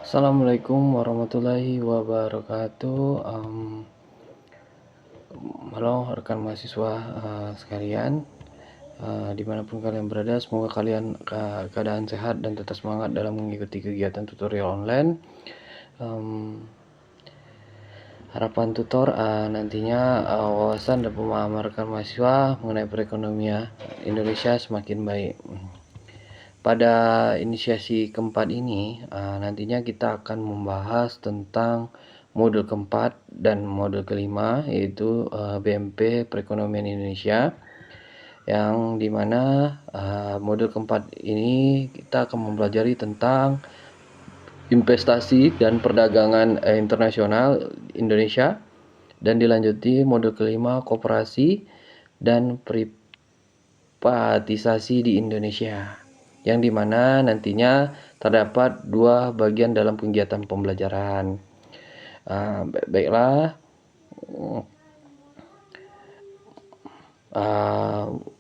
Assalamualaikum warahmatullahi wabarakatuh. Halo rekan mahasiswa sekalian, dimanapun kalian berada, semoga kalian keadaan sehat dan tetap semangat dalam mengikuti kegiatan tutorial online. Harapan tutor nantinya wawasan dan pemahaman rekan mahasiswa mengenai perekonomian Indonesia semakin baik. Pada inisiasi keempat ini, nantinya kita akan membahas tentang modul keempat dan modul kelima, yaitu BMP Perekonomian Indonesia, yang dimana modul keempat ini kita akan mempelajari tentang investasi dan perdagangan internasional Indonesia, dan dilanjuti modul kelima koperasi dan privatisasi di Indonesia, yang dimana nantinya terdapat dua bagian dalam kegiatan pembelajaran. Baiklah,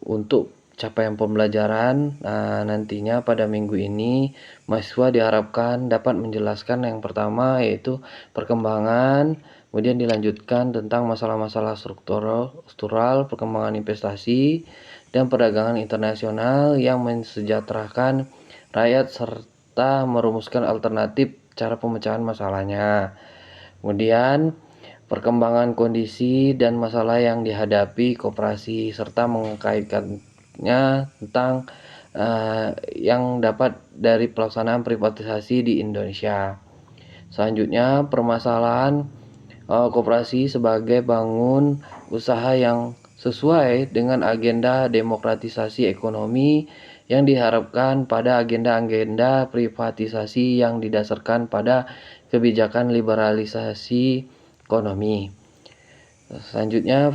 untuk capaian pembelajaran nantinya pada minggu ini mahasiswa diharapkan dapat menjelaskan yang pertama yaitu perkembangan, kemudian dilanjutkan tentang masalah-masalah struktural, perkembangan investasi dan perdagangan internasional yang mensejahterakan rakyat serta merumuskan alternatif cara pemecahan masalahnya. Kemudian perkembangan kondisi dan masalah yang dihadapi koperasi serta mengkaitkannya tentang yang dapat dari pelaksanaan privatisasi di Indonesia. Selanjutnya, permasalahan koperasi sebagai bangun usaha yang sesuai dengan agenda demokratisasi ekonomi yang diharapkan pada agenda-agenda privatisasi yang didasarkan pada kebijakan liberalisasi ekonomi. Selanjutnya,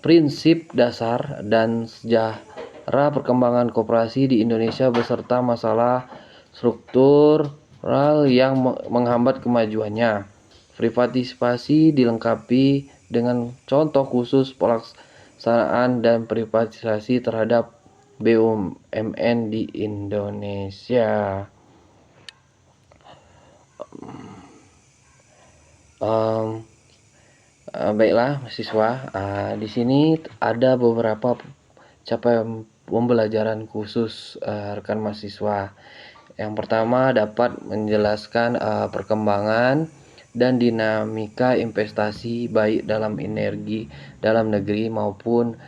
prinsip dasar dan sejarah perkembangan koperasi di Indonesia beserta masalah struktural yang menghambat kemajuannya. Privatisasi dilengkapi dengan contoh khusus pelaksanaan dan privatisasi terhadap BUMN di Indonesia. Baiklah mahasiswa, di sini ada beberapa capaian pembelajaran khusus rekan mahasiswa. Yang pertama dapat menjelaskan perkembangan dan dinamika investasi baik dalam energi dalam negeri maupun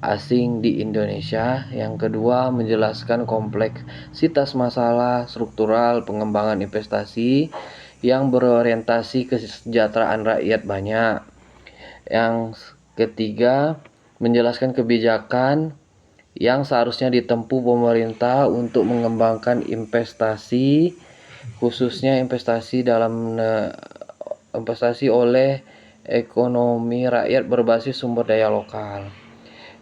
asing di Indonesia. Yang kedua, menjelaskan kompleksitas masalah struktural pengembangan investasi yang berorientasi kesejahteraan rakyat banyak. Yang ketiga, menjelaskan kebijakan yang seharusnya ditempuh pemerintah untuk mengembangkan investasi, khususnya investasi oleh ekonomi rakyat berbasis sumber daya lokal.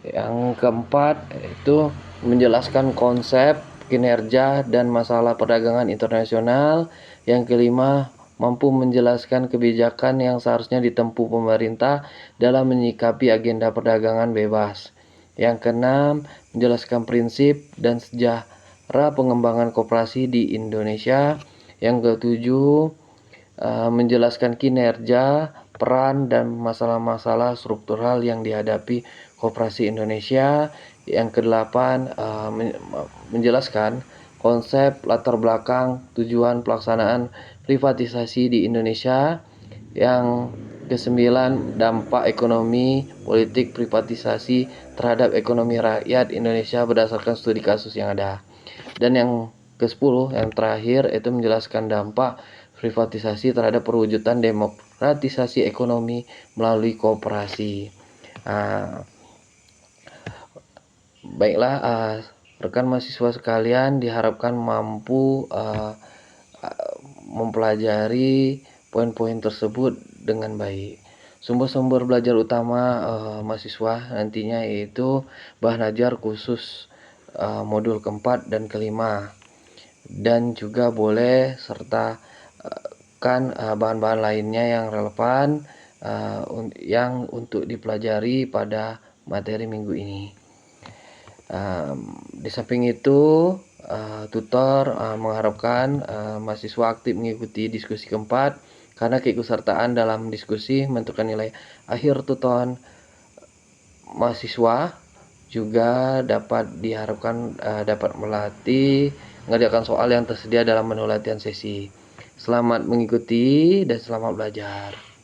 Yang keempat, itu menjelaskan konsep, kinerja, dan masalah perdagangan internasional. Yang kelima, mampu menjelaskan kebijakan yang seharusnya ditempuh pemerintah dalam menyikapi agenda perdagangan bebas. Yang keenam, menjelaskan prinsip dan sejarah pengembangan koperasi di Indonesia. Yang ketujuh, menjelaskan kinerja, peran, dan masalah-masalah struktural yang dihadapi koperasi Indonesia. Yang kedelapan, menjelaskan konsep, latar belakang, tujuan pelaksanaan privatisasi di Indonesia. Yang kesembilan, dampak ekonomi politik privatisasi terhadap ekonomi rakyat Indonesia berdasarkan studi kasus yang ada. Dan yang ke-10, yang terakhir, itu menjelaskan dampak privatisasi terhadap perwujudan demokratisasi ekonomi melalui koperasi. Baiklah, rekan mahasiswa sekalian diharapkan mampu mempelajari poin-poin tersebut dengan baik. Sumber-sumber belajar utama mahasiswa nantinya yaitu bahan ajar khusus modul keempat dan kelima, dan juga boleh sertakan bahan-bahan lainnya yang relevan yang untuk dipelajari pada materi minggu ini. Di samping itu tutor mengharapkan mahasiswa aktif mengikuti diskusi keempat, karena keikutsertaan dalam diskusi menentukan nilai akhir tutoran mahasiswa. Juga dapat diharapkan dapat melatih mengerjakan soal yang tersedia dalam menu latihan sesi. Selamat mengikuti dan selamat belajar.